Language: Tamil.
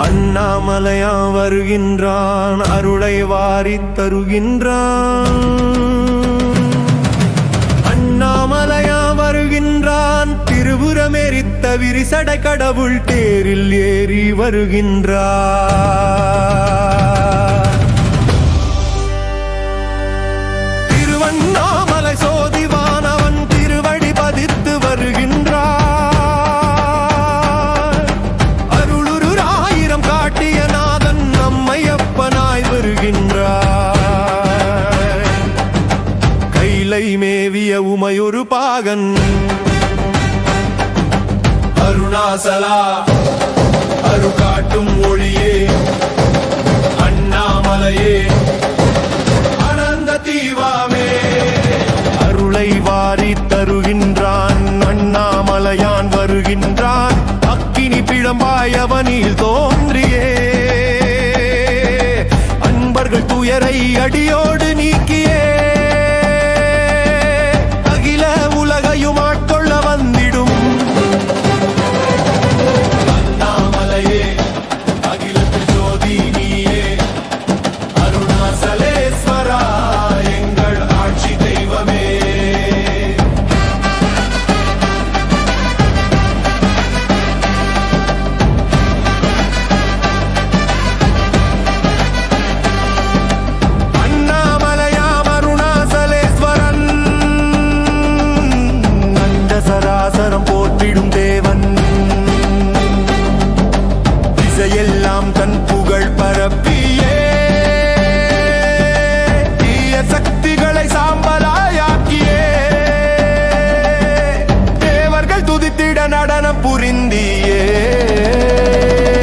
அண்ணாமலையா வருகின்றான், அருளை வாரித் தருகின்றான். அண்ணாமலையா வருகின்றான், திருபுரமெரித்த விரிசடை கடவுள் தேரில் ஏறி வருகின்றான். திருவண்ணாமலை சோதிவானவன் திருவடி பதித்து வருகின்றான். கைலை மேவிய உமையொரு பாகன் அருணாசலா அருகாட்டும் ஒளியே அண்ணாமலையே அனந்த தீவாமே அருளை வாரி தருகின்றான். அண்ணாமலையான் வருகின்றான், அக்கினி பிழம்பாயவனில் தோன்றியே அன்பர்கள் துயரை அடியோடு நீக்கியே அகில உலகையும் ஆட்கொள்ள வந்திடும் அண்ணாமலையே அகிலத்து ஜோதி நீயே அருணாசலேஸ்வரா எங்கள் ஆட்சி தெய்வமே. சராசரம் போற்றிடும் தேவன், திசையெல்லாம் தன் புகழ் பரப்பியே தீய சக்திகளை சாம்பலாயாக்கியே தேவர்கள் துதித்திட நடனம் புரிந்தியே